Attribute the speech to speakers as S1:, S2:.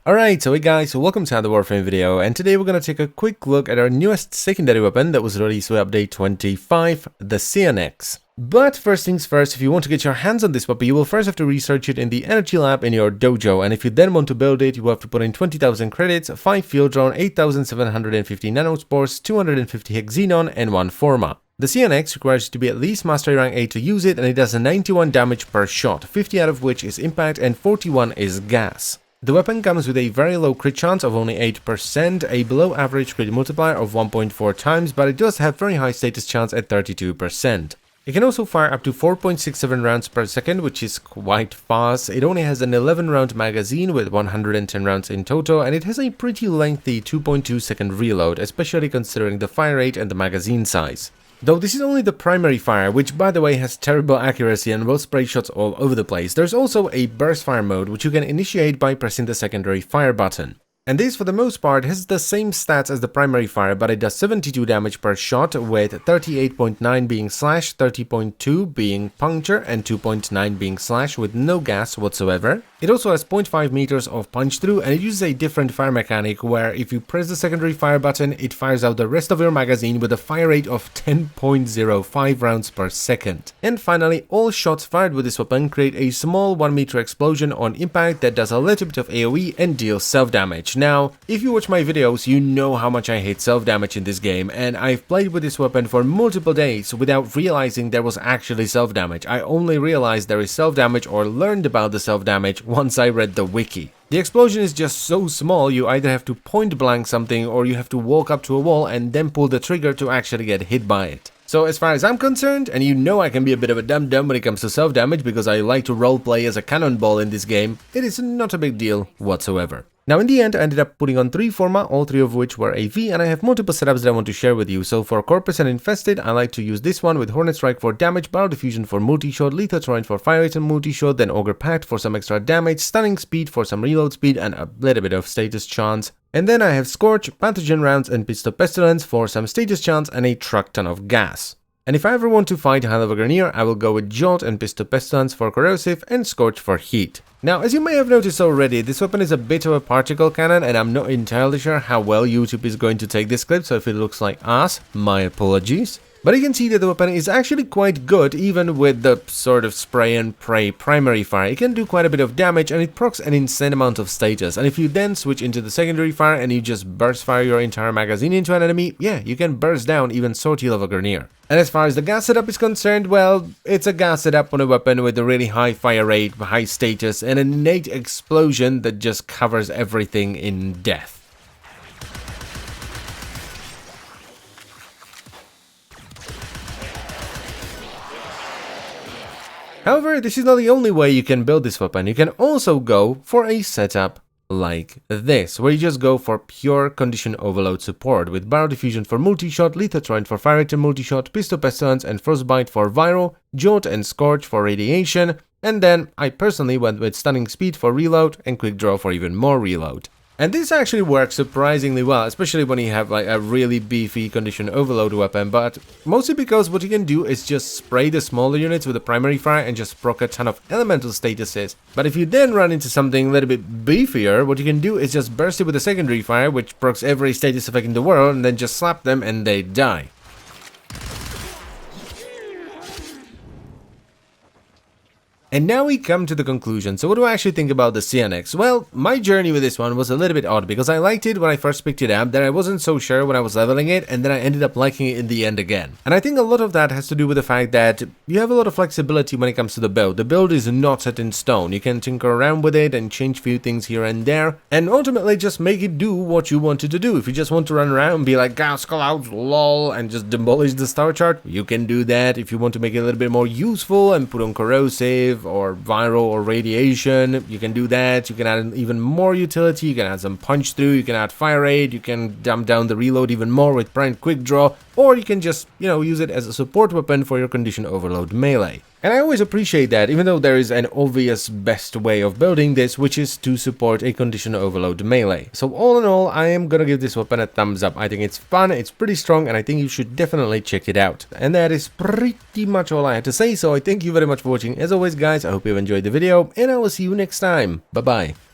S1: Alright, so hey guys, so welcome to another Warframe video, and today we're going to take a quick look at our newest secondary weapon that was released with update 25, the Cyanex. But first things first, if you want to get your hands on this weapon, you will first have to research it in the energy lab in your dojo, and if you then want to build it, you will have to put in 20,000 credits, 5 field drone, 8,750 nanospores, 250 hex xenon, and 1 Forma. The Cyanex requires you to be at least Mastery Rank 8 to use it, and it does a 91 damage per shot, 50 out of which is impact and 41 is gas. The weapon comes with a very low crit chance of only 8%, a below average crit multiplier of 1.4 times, but it does have very high status chance at 32%. It can also fire up to 4.67 rounds per second, which is quite fast. It only has an 11 round magazine with 110 rounds in total, and it has a pretty lengthy 2.2 second reload, especially considering the fire rate and the magazine size. Though this is only the primary fire, which by the way has terrible accuracy and will spray shots all over the place, there's also a burst fire mode which you can initiate by pressing the secondary fire button. And this for the most part has the same stats as the primary fire, but it does 72 damage per shot, with 38.9 being slash, 30.2 being puncture, and 2.9 being slash with no gas whatsoever. It also has 0.5 meters of punch through, and it uses a different fire mechanic where if you press the secondary fire button, it fires out the rest of your magazine with a fire rate of 10.05 rounds per second. And finally, all shots fired with this weapon create a small 1 meter explosion on impact that does a little bit of AoE and deals self damage. Now, if you watch my videos, you know how much I hate self-damage in this game, and I've played with this weapon for multiple days without realizing there was actually self-damage. I only realized there is self-damage or learned about the self-damage once I read the wiki. The explosion is just so small, you either have to point blank something or you have to walk up to a wall and then pull the trigger to actually get hit by it. So as far as I'm concerned, and you know I can be a bit of a dum-dum when it comes to self-damage because I like to roleplay as a cannonball in this game, it is not a big deal whatsoever. Now in the end I ended up putting on 3 Forma, all 3 of which were AV, and I have multiple setups that I want to share with you. So for Corpus and Infested, I like to use this one with Hornet Strike for damage, Barrel Diffusion for multi-shot, Lethal Torrent for fire rate and multi-shot, then Ogre Pact for some extra damage, Stunning Speed for some reload speed and a little bit of status chance. And then I have Scorch, Pathogen Rounds and Pistol Pestilence for some status chance and a truck ton of gas. And if I ever want to fight High Level Grenier, I will go with Jolt and Pistol Pestilence for corrosive and Scorch for heat. Now, as you may have noticed already, this weapon is a bit of a particle cannon, and I'm not entirely sure how well YouTube is going to take this clip, so if it looks like ass, my apologies. But you can see that the weapon is actually quite good, even with the sort of spray and pray primary fire. It can do quite a bit of damage, and it procs an insane amount of status. And if you then switch into the secondary fire and you just burst fire your entire magazine into an enemy, yeah, you can burst down even Sortie level Grenier. And as far as the gas setup is concerned, well, it's a gas setup on a weapon with a really high fire rate, high status, and an innate explosion that just covers everything in death. However, this is not the only way you can build this weapon. You can also go for a setup like this, where you just go for pure condition overload support with Barrel Diffusion for multi-shot, Lethal Torrent for fire rate and multi-shot, Pistol Pestilence and Frostbite for viral, Jolt and Scorch for radiation, and then I personally went with Stunning Speed for reload and Quick Draw for even more reload. And this actually works surprisingly well, especially when you have like a really beefy condition overload weapon, but mostly because what you can do is just spray the smaller units with the primary fire and just proc a ton of elemental statuses. But if you then run into something a little bit beefier, what you can do is just burst it with a secondary fire, which procs every status effect in the world, and then just slap them and they die. And now we come to the conclusion. So what do I actually think about the Cyanex? Well, my journey with this one was a little bit odd because I liked it when I first picked it up, then I wasn't so sure when I was leveling it, and then I ended up liking it in the end again. And I think a lot of that has to do with the fact that you have a lot of flexibility when it comes to the build. The build is not set in stone. You can tinker around with it and change a few things here and there, and ultimately just make it do what you want it to do. If you just want to run around and be like, gas clouds, lol, and just demolish the star chart, you can do that. If you want to make it a little bit more useful and put on corrosive or viral or radiation, you can do that. You can add even more utility, you can add some punch through, you can add fire rate, you can dump down the reload even more with prime quick draw, or you can just, use it as a support weapon for your condition overload melee. And I always appreciate that, even though there is an obvious best way of building this, which is to support a condition overload melee. So all in all, I am gonna give this weapon a thumbs up. I think it's fun, it's pretty strong, and I think you should definitely check it out. And that is pretty much all I had to say, so I thank you very much for watching. As always guys, I hope you've enjoyed the video, and I will see you next time. Bye bye.